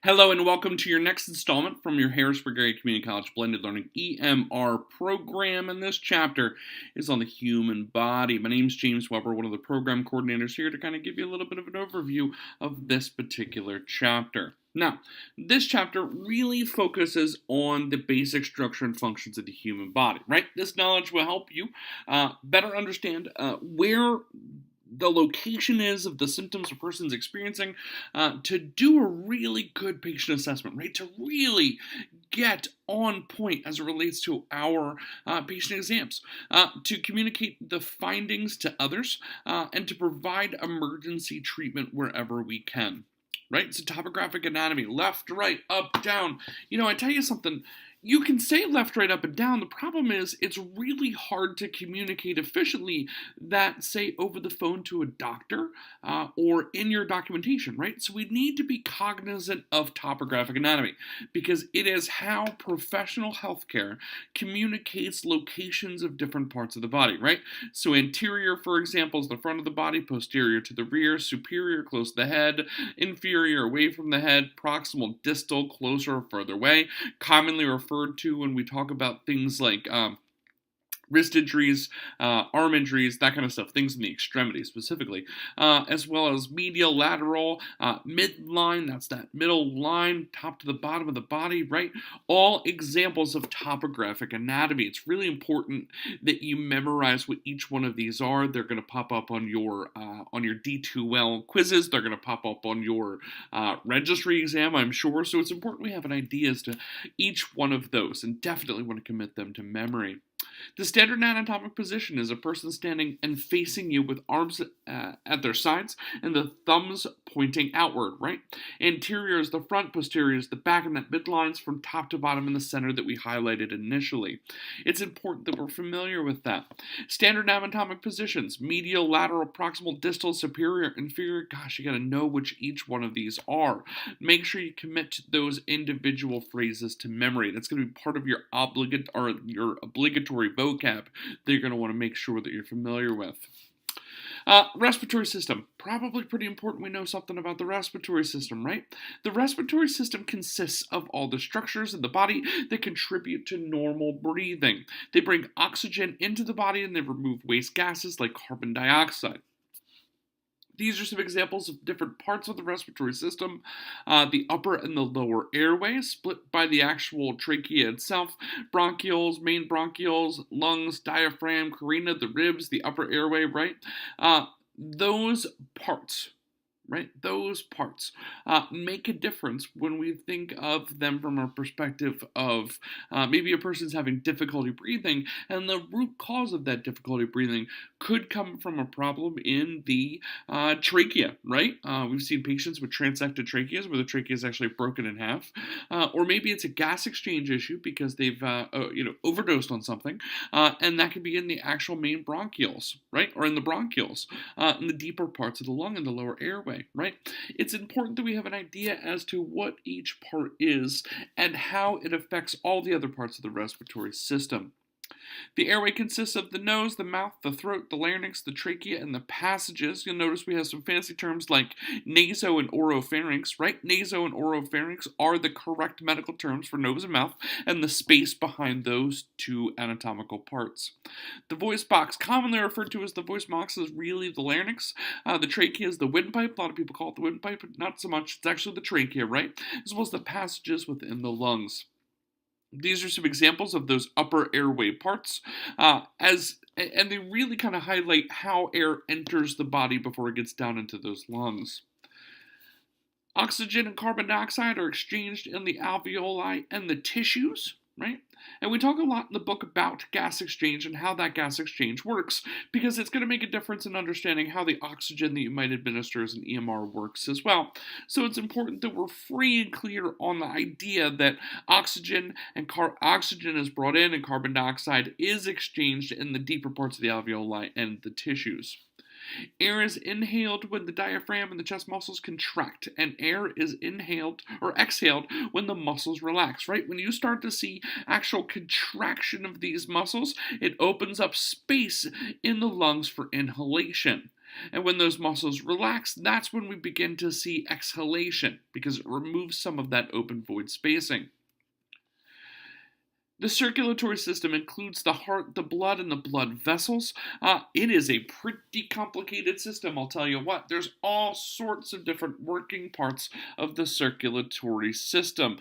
Hello and welcome to your next installment from your Harrisburg Area Community College Blended Learning EMR program, and this chapter is on the human body. My name is James Weber, one of the program coordinators here to kind of give you a little bit of an overview of this particular chapter. Now, this chapter really focuses on the basic structure and functions of the human body, right? This knowledge will help you better understand where the location is of the symptoms a person's experiencing, to do a really good patient assessment, right? To really get on point as it relates to our patient exams, to communicate the findings to others, and to provide emergency treatment wherever we can. Right? So topographic anatomy, left, right, up, down. I tell you something. You can say left, right, up, and down. The problem is it's really hard to communicate efficiently that, say, over the phone to a doctor or in your documentation, right? So we need to be cognizant of topographic anatomy because it is how professional healthcare communicates locations of different parts of the body, right? So anterior, for example, is the front of the body, posterior to the rear, superior, close to the head, inferior, away from the head, proximal, distal, closer or further away, commonly referred to when we talk about things like wrist injuries, arm injuries, that kind of stuff, things in the extremities specifically, as well as medial, lateral, midline, that's that middle line, top to the bottom of the body, right? All examples of topographic anatomy. It's really important that you memorize what each one of these are. They're going to pop up on your D2L quizzes. They're going to pop up on your registry exam, I'm sure. So it's important we have an idea as to each one of those and definitely want to commit them to memory. The standard anatomic position is a person standing and facing you with arms at their sides and the thumbs pointing outward, right? Anterior is the front, posterior is the back, and that midline's from top to bottom in the center that we highlighted initially. It's important that we're familiar with that. Standard anatomic positions, medial, lateral, proximal, distal, superior, inferior. Gosh, you got to know which each one of these are. Make sure you commit to those individual phrases to memory. That's going to be part of your obligatory vocab that you're going to want to make sure that you're familiar with. Respiratory system, probably pretty important we know something about the respiratory system, right? The respiratory system consists of all the structures in the body that contribute to normal breathing. They bring oxygen into the body and they remove waste gases like carbon dioxide. These are some examples of different parts of the respiratory system. The upper and the lower airway, split by the actual trachea itself, bronchioles, main bronchioles, lungs, diaphragm, carina, the ribs, the upper airway, right? Those parts, right? Those parts make a difference when we think of them from a perspective of maybe a person's having difficulty breathing, and the root cause of that difficulty breathing could come from a problem in the trachea, right? We've seen patients with transected tracheas where the trachea is actually broken in half, or maybe it's a gas exchange issue because they've overdosed on something, and that could be in the actual main bronchioles, right? Or in the bronchioles, in the deeper parts of the lung and the lower airway. Right? It's important that we have an idea as to what each part is and how it affects all the other parts of the respiratory system. The airway consists of the nose, the mouth, the throat, the larynx, the trachea, and the passages. You'll notice we have some fancy terms like naso and oropharynx, right? Naso and oropharynx are the correct medical terms for nose and mouth and the space behind those two anatomical parts. The voice box, commonly referred to as the voice box, is really the larynx. The trachea is the windpipe. A lot of people call it the windpipe, but not so much. It's actually the trachea, right? As well as the passages within the lungs. These are some examples of those upper airway parts, and they really kind of highlight how air enters the body before it gets down into those lungs. Oxygen and carbon dioxide are exchanged in the alveoli and the tissues, right? And we talk a lot in the book about gas exchange and how that gas exchange works, because it's going to make a difference in understanding how the oxygen that you might administer as an EMR works as well. So it's important that we're free and clear on the idea that oxygen is brought in and carbon dioxide is exchanged in the deeper parts of the alveoli and the tissues. Air is inhaled when the diaphragm and the chest muscles contract, and air is inhaled or exhaled when the muscles relax, right? When you start to see actual contraction of these muscles, it opens up space in the lungs for inhalation. And when those muscles relax, that's when we begin to see exhalation because it removes some of that open void spacing. The circulatory system includes the heart, the blood, and the blood vessels. It is a pretty complicated system, I'll tell you what. There's all sorts of different working parts of the circulatory system.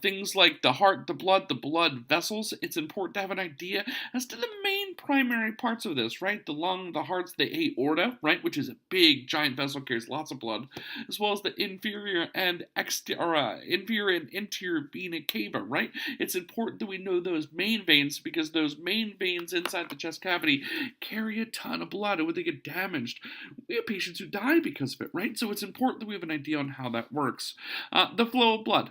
Things like the heart, the blood vessels. It's important to have an idea as to the main primary parts of this, right? The lung, the heart's the aorta, right, which is a big, giant vessel, carries lots of blood, as well as the inferior and interior vena cava, right? It's important that we know those main veins because those main veins inside the chest cavity carry a ton of blood, and when they get damaged, we have patients who die because of it, right? So it's important that we have an idea on how that works. The flow of blood.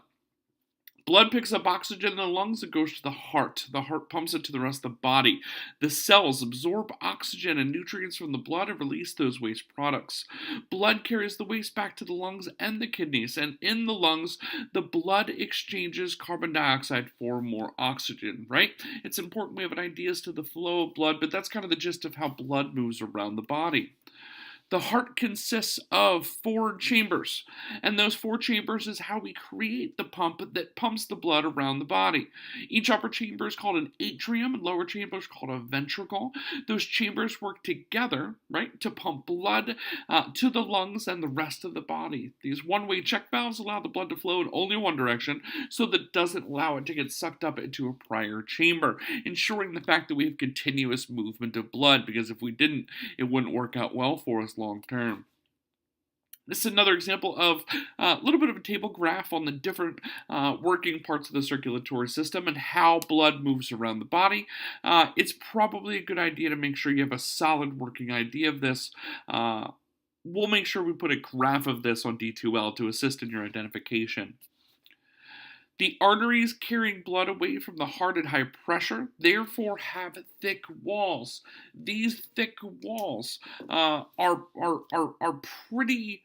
Blood picks up oxygen in the lungs and goes to the heart. The heart pumps it to the rest of the body. The cells absorb oxygen and nutrients from the blood and release those waste products. Blood carries the waste back to the lungs and the kidneys, and in the lungs, the blood exchanges carbon dioxide for more oxygen, right? It's important we have an idea as to the flow of blood, but that's kind of the gist of how blood moves around the body. The heart consists of 4 chambers, and those 4 chambers is how we create the pump that pumps the blood around the body. Each upper chamber is called an atrium, and lower chamber is called a ventricle. Those chambers work together, right, to pump blood to the lungs and the rest of the body. These one-way check valves allow the blood to flow in only one direction, so that it doesn't allow it to get sucked up into a prior chamber, ensuring the fact that we have continuous movement of blood, because if we didn't, it wouldn't work out well for us long term. This is another example of a little bit of a table graph on the different working parts of the circulatory system and how blood moves around the body. It's probably a good idea to make sure you have a solid working idea of this. We'll make sure we put a graph of this on D2L to assist in your identification. The arteries carrying blood away from the heart at high pressure, therefore, have thick walls. These thick walls are pretty.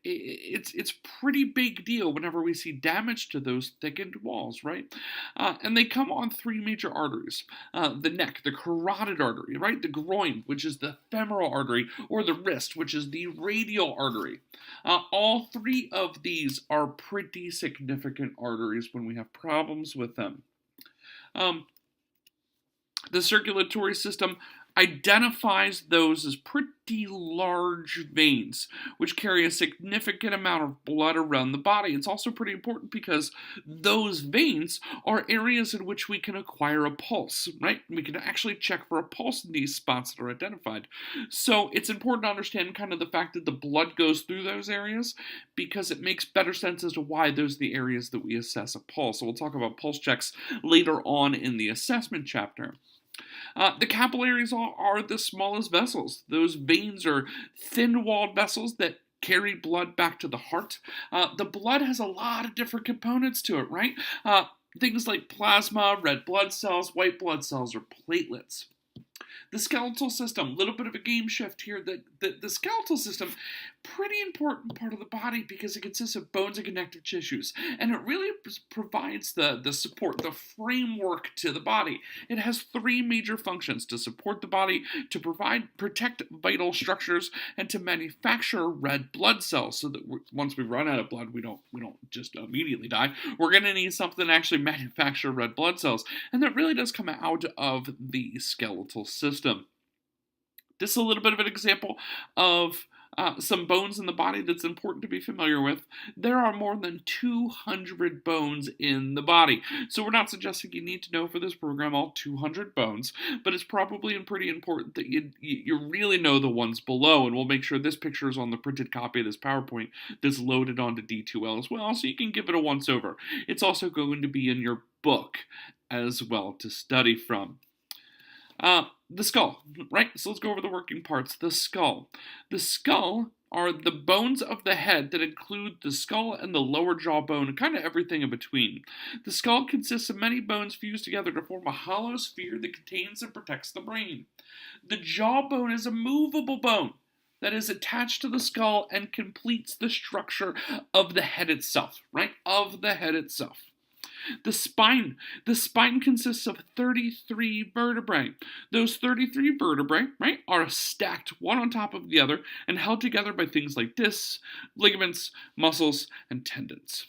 It's pretty big deal whenever we see damage to those thickened walls, right? And they come on 3 major arteries: the neck, the carotid artery, right? The groin, which is the femoral artery, or the wrist, which is the radial artery. All 3 of these are pretty significant arteries when we have problems with them. The circulatory system identifies those as pretty large veins, which carry a significant amount of blood around the body. It's also pretty important because those veins are areas in which we can acquire a pulse, right? We can actually check for a pulse in these spots that are identified. So it's important to understand kind of the fact that the blood goes through those areas, because it makes better sense as to why those are the areas that we assess a pulse. So we'll talk about pulse checks later on in the assessment chapter. The capillaries are the smallest vessels. Those veins are thin-walled vessels that carry blood back to the heart. The blood has a lot of different components to it, right? Things like plasma, red blood cells, white blood cells, or platelets. The skeletal system, a little bit of a game shift here. The skeletal system, pretty important part of the body because it consists of bones and connective tissues. And it really provides the support, the framework to the body. It has 3 major functions: to support the body, to protect vital structures, and to manufacture red blood cells, so that once we run out of blood, we don't just immediately die. We're going to need something to actually manufacture red blood cells. And that really does come out of the skeletal system. This is a little bit of an example of some bones in the body that's important to be familiar with. There are more than 200 bones in the body. So we're not suggesting you need to know for this program all 200 bones, but it's probably pretty important that you really know the ones below, and we'll make sure this picture is on the printed copy of this PowerPoint that's loaded onto D2L as well, so you can give it a once over. It's also going to be in your book as well to study from. The skull, right? So let's go over the working parts. The skull. The skull are the bones of the head that include the skull and the lower jawbone and kind of everything in between. The skull consists of many bones fused together to form a hollow sphere that contains and protects the brain. The jawbone is a movable bone that is attached to the skull and completes the structure of the head itself, right? Of the head itself. The spine. The spine consists of 33 vertebrae. Those 33 vertebrae, right, are stacked one on top of the other and held together by things like discs, ligaments, muscles, and tendons.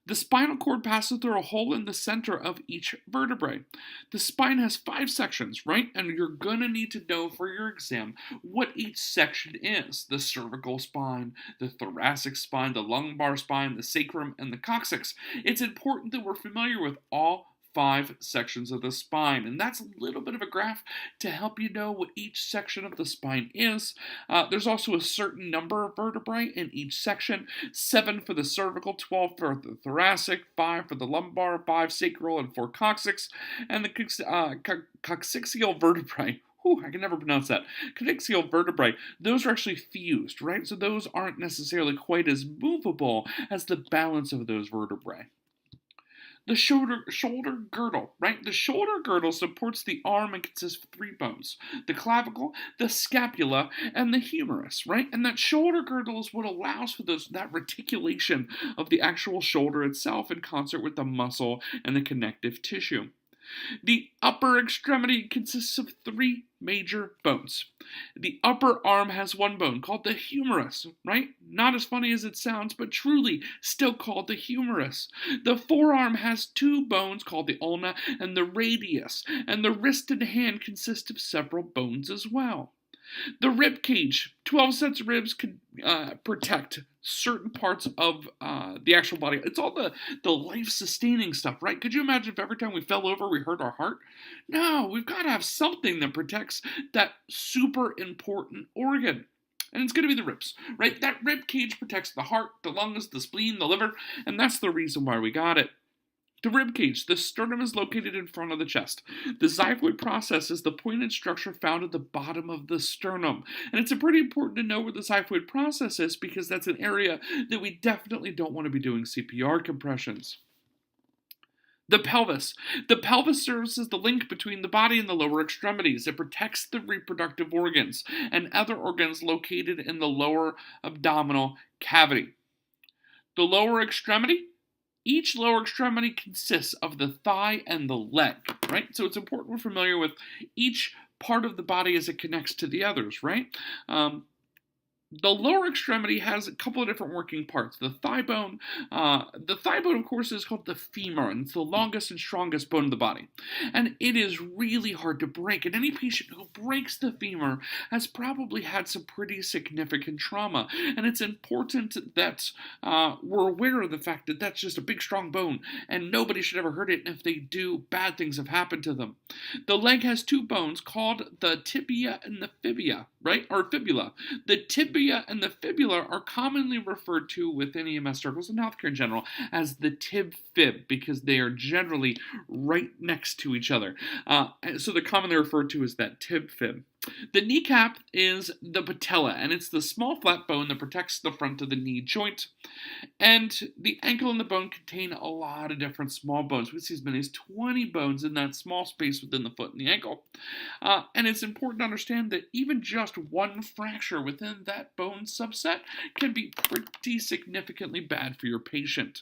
The spinal cord passes through a hole in the center of each vertebrae. The spine has 5 sections, right? And you're going to need to know for your exam what each section is. The cervical spine, the thoracic spine, the lumbar spine, the sacrum, and the coccyx. It's important that we're familiar with all 5 sections of the spine, and that's a little bit of a graph to help you know what each section of the spine is. There's also a certain number of vertebrae in each section: 7 for the cervical, 12 for the thoracic, 5 for the lumbar, 5 sacral, and 4 coccyx. And the coccygeal vertebrae, I can never pronounce that. Coccygeal vertebrae, those are actually fused, right? So those aren't necessarily quite as movable as the balance of those vertebrae. The shoulder girdle, right? The shoulder girdle supports the arm and consists of 3 bones: the clavicle, the scapula, and the humerus, right? And that shoulder girdle is what allows for that reticulation of the actual shoulder itself in concert with the muscle and the connective tissue. The upper extremity consists of 3 major bones. The upper arm has 1 bone called the humerus, right? Not as funny as it sounds, but truly still called the humerus. The forearm has 2 bones called the ulna and the radius, and the wrist and hand consist of several bones as well. The rib cage, 12 sets of ribs can protect certain parts of the actual body. It's all the life-sustaining stuff, right? Could you imagine if every time we fell over we hurt our heart? No, we've got to have something that protects that super important organ. And it's going to be the ribs, right? That rib cage protects the heart, the lungs, the spleen, the liver, and that's the reason why we got it. The rib cage. The sternum is located in front of the chest. The xiphoid process is the pointed structure found at the bottom of the sternum. And it's pretty important to know where the xiphoid process is, because that's an area that we definitely don't want to be doing CPR compressions. The pelvis. The pelvis serves as the link between the body and the lower extremities. It protects the reproductive organs and other organs located in the lower abdominal cavity. The lower extremity. Each lower extremity consists of the thigh and the leg, right? So it's important we're familiar with each part of the body as it connects to the others, right? The lower extremity has a couple of different working parts. The thigh bone, of course, is called the femur, and it's the longest and strongest bone of the body. And it is really hard to break, and any patient who breaks the femur has probably had some pretty significant trauma. And it's important that we're aware of the fact that that's just a big, strong bone, and nobody should ever hurt it, and if they do, bad things have happened to them. The leg has 2 bones called the tibia and the fibula, right? Or fibula. The tibia and the fibula are commonly referred to within EMS circles and healthcare in general as the tib-fib, because they are generally right next to each other. So they're commonly referred to as that tib-fib. The kneecap is the patella, and it's the small flat bone that protects the front of the knee joint. And the ankle and the bone contain a lot of different small bones. We see as many as 20 bones in that small space within the foot and the ankle. And it's important to understand that even just one fracture within that bone subset can be pretty significantly bad for your patient.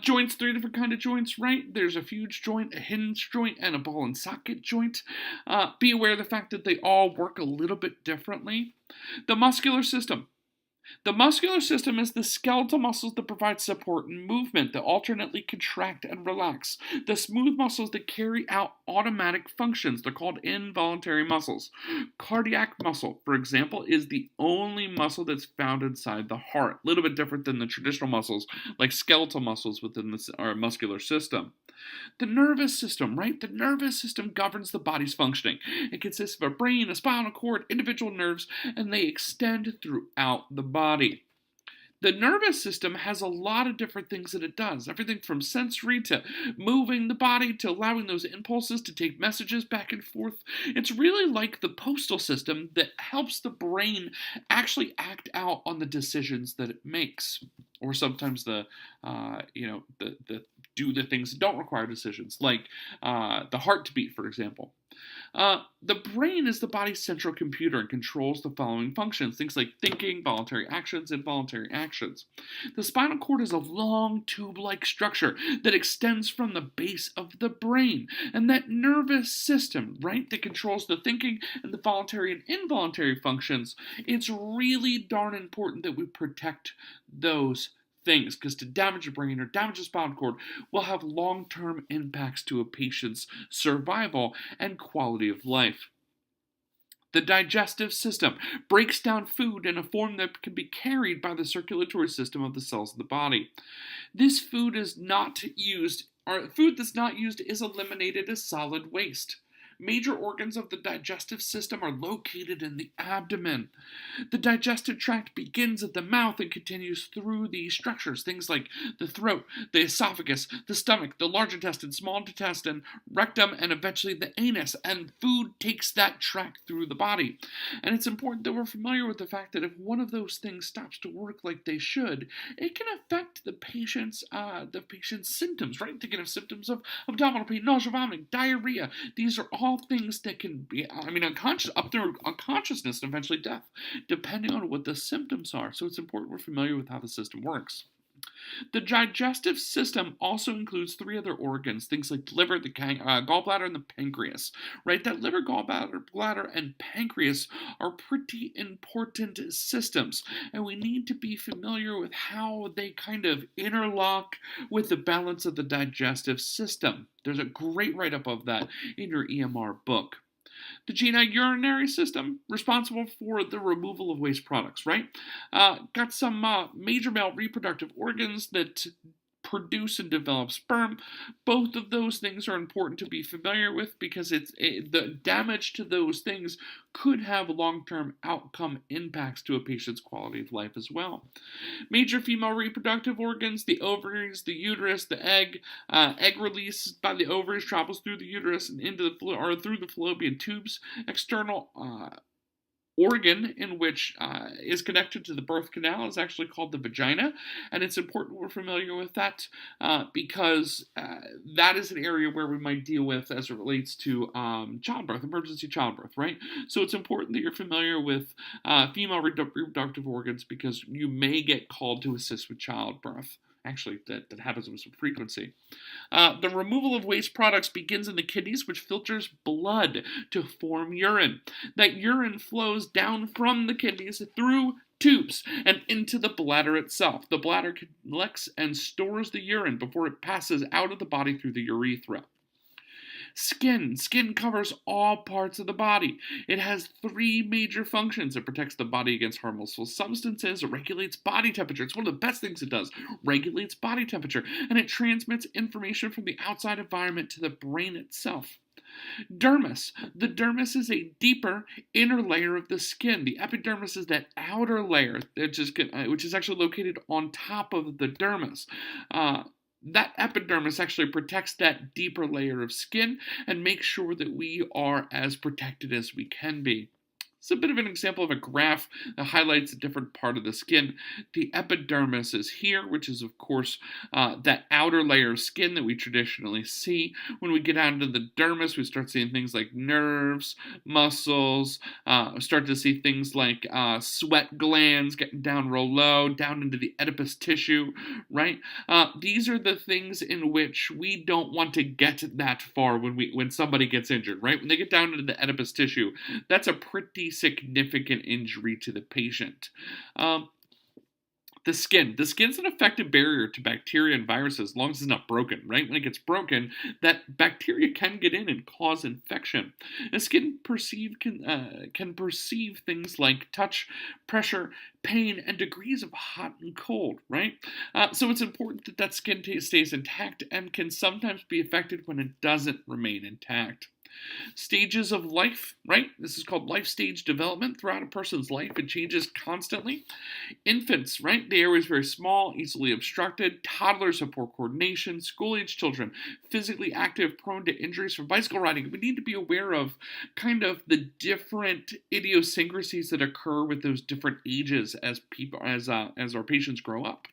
Joints, 3 different kind of joints, right? There's a fuge joint, a hinge joint, and a ball and socket joint. Be aware of the fact that they all work a little bit differently. The muscular system. The muscular system is the skeletal muscles that provide support and movement, that alternately contract and relax. The smooth muscles that carry out automatic functions. They're called involuntary muscles. Cardiac muscle, for example, is the only muscle that's found inside the heart. A little bit different than the traditional muscles, like skeletal muscles within our muscular system. The nervous system, right? The nervous system governs the body's functioning. It consists of a brain, a spinal cord, individual nerves, and they extend throughout the body. The nervous system has a lot of different things that it does. Everything from sensory to moving the body to allowing those impulses to take messages back and forth. It's really like the postal system that helps the brain actually act out on the decisions that it makes. Or sometimes do the things that don't require decisions, like the heart to beat, for example. The brain is the body's central computer and controls the following functions, things like thinking, voluntary actions, involuntary actions. The spinal cord is a long tube-like structure that extends from the base of the brain. And that nervous system, right, that controls the thinking and the voluntary and involuntary functions, it's really darn important that we protect those things, because to damage the brain or damage the spinal cord will have long-term impacts to a patient's survival and quality of life. The digestive system breaks down food in a form that can be carried by the circulatory system of the cells of the body. This food is not used, or food that's not used is eliminated as solid waste. Major organs of the digestive system are located in the abdomen. The digestive tract begins at the mouth and continues through these structures, things like the throat, the esophagus, the stomach, the large intestine, small intestine, rectum, and eventually the anus. And food takes that tract through the body. And it's important that we're familiar with the fact that if one of those things stops to work like they should, it can affect the patient's symptoms, right? Thinking of symptoms of abdominal pain, nausea, vomiting, diarrhea. These are all things that can be, unconscious, up through unconsciousness and eventually death, depending on what the symptoms are. So it's important we're familiar with how the system works. The digestive system also includes three other organs, things like the liver, the gallbladder, and the pancreas. Right? That liver, gallbladder, bladder, and pancreas are pretty important systems, and we need to be familiar with how they kind of interlock with the balance of the digestive system. There's a great write-up of that in your EMR book. The genitourinary system, responsible for the removal of waste products, right? Got some major male reproductive organs that produce and develop sperm. Both of those things are important to be familiar with because the damage to those things could have long-term outcome impacts to a patient's quality of life as well. Major female reproductive organs, the ovaries, the uterus, the egg. Egg release by the ovaries travels through the uterus and through the fallopian tubes. External organ in which is connected to the birth canal is actually called the vagina, and it's important we're familiar with that because that is an area where we might deal with as it relates to childbirth, emergency childbirth, right? So it's important that you're familiar with female reproductive organs because you may get called to assist with childbirth. Actually, that happens with some frequency. The removal of waste products begins in the kidneys, which filters blood to form urine. That urine flows down from the kidneys through tubes and into the bladder itself. The bladder collects and stores the urine before it passes out of the body through the urethra. Skin. Skin covers all parts of the body. It has three major functions. It protects the body against harmful substances. It regulates body temperature. It's one of the best things it does. Regulates body temperature. And it transmits information from the outside environment to the brain itself. Dermis. The dermis is a deeper inner layer of the skin. The epidermis is that outer layer, which is actually located on top of the dermis. That epidermis actually protects that deeper layer of skin and makes sure that we are as protected as we can be. It's a bit of an example of a graph that highlights a different part of the skin. The epidermis is here, which is, of course, that outer layer of skin that we traditionally see. When we get out into the dermis, we start seeing things like nerves, muscles, start to see things like sweat glands getting down real low, down into the adipose tissue, right? These are the things in which we don't want to get that far when somebody gets injured, right? When they get down into the adipose tissue, that's a pretty significant injury to the patient. The skin. The skin's an effective barrier to bacteria and viruses as long as it's not broken, right? When it gets broken, that bacteria can get in and cause infection. The skin can perceive things like touch, pressure, pain, and degrees of hot and cold, right? So it's important that skin stays intact and can sometimes be affected when it doesn't remain intact. Stages of life, right? This is called life stage development. Throughout a person's life, it changes constantly. Infants, right? The area is very small, easily obstructed. Toddlers have poor coordination. School-age children, physically active, prone to injuries from bicycle riding. We need to be aware of kind of the different idiosyncrasies that occur with those different ages as our patients grow up,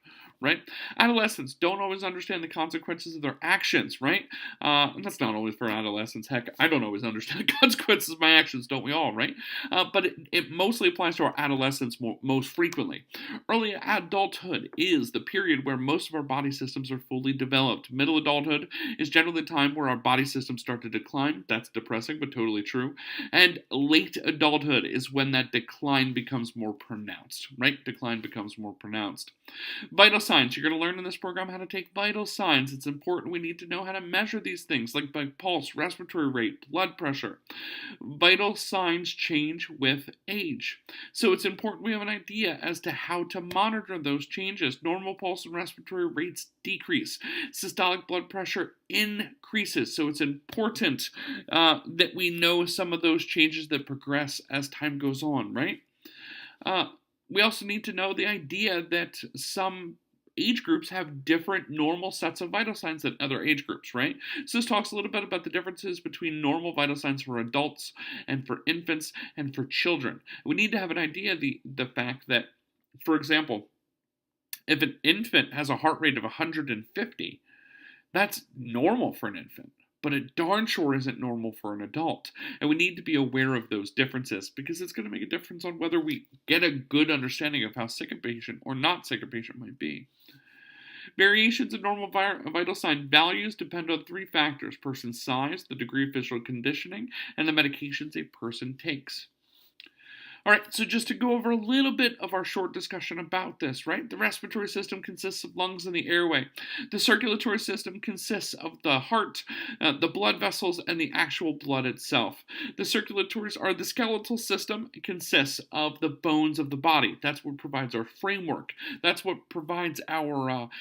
right? Adolescents don't always understand the consequences of their actions, right? And that's not always for adolescents. Heck, I don't always understand the consequences of my actions, don't we all, right? But it mostly applies to our adolescents most frequently. Early adulthood is the period where most of our body systems are fully developed. Middle adulthood is generally the time where our body systems start to decline. That's depressing, but totally true. And late adulthood is when that decline becomes more pronounced, right? Decline becomes more pronounced. Vital signs. You're going to learn in this program how to take vital signs. It's important. We need to know how to measure these things like by pulse, respiratory rate, blood pressure. Vital signs change with age. So it's important we have an idea as to how to monitor those changes. Normal pulse and respiratory rates decrease. Systolic blood pressure increases. So it's important that we know some of those changes that progress as time goes on, right? We also need to know the idea that some age groups have different normal sets of vital signs than other age groups, right? So this talks a little bit about the differences between normal vital signs for adults and for infants and for children. We need to have an idea of the fact that, for example, if an infant has a heart rate of 150, that's normal for an infant. But it darn sure isn't normal for an adult. And we need to be aware of those differences because it's going to make a difference on whether we get a good understanding of how sick a patient or not sick a patient might be. Variations in normal vital sign values depend on three factors: person's size, the degree of physical conditioning, and the medications a person takes. All right, so just to go over a little bit of our short discussion about this, right? The respiratory system consists of lungs and the airway. The circulatory system consists of the heart, the blood vessels, and the actual blood itself. The circulatories are the skeletal system. It consists of the bones of the body. That's what provides our framework. That's what provides our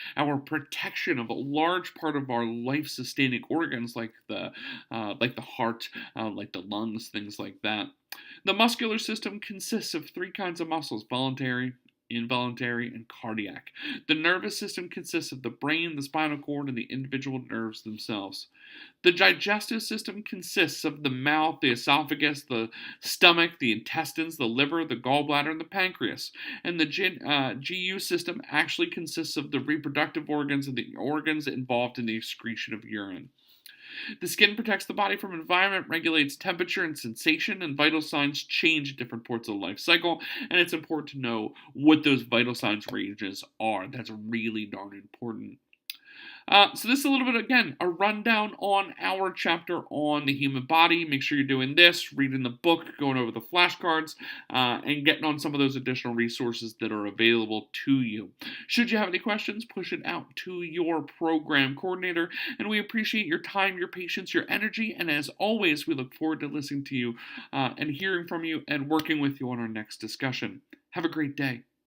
protection of a large part of our life-sustaining organs, like the heart, like the lungs, things like that. The muscular system consists of three kinds of muscles: voluntary, involuntary, and cardiac. The nervous system consists of the brain, the spinal cord, and the individual nerves themselves. The digestive system consists of the mouth, the esophagus, the stomach, the intestines, the liver, the gallbladder, and the pancreas. And the GU system actually consists of the reproductive organs and the organs involved in the excretion of urine. The skin protects the body from environment, regulates temperature and sensation, and vital signs change at different parts of the life cycle, and it's important to know what those vital signs ranges are. That's really darn important. So this is a little bit, again, a rundown on our chapter on the human body. Make sure you're doing this, reading the book, going over the flashcards, and getting on some of those additional resources that are available to you. Should you have any questions, push it out to your program coordinator, and we appreciate your time, your patience, your energy, and as always, we look forward to listening to you and hearing from you and working with you on our next discussion. Have a great day.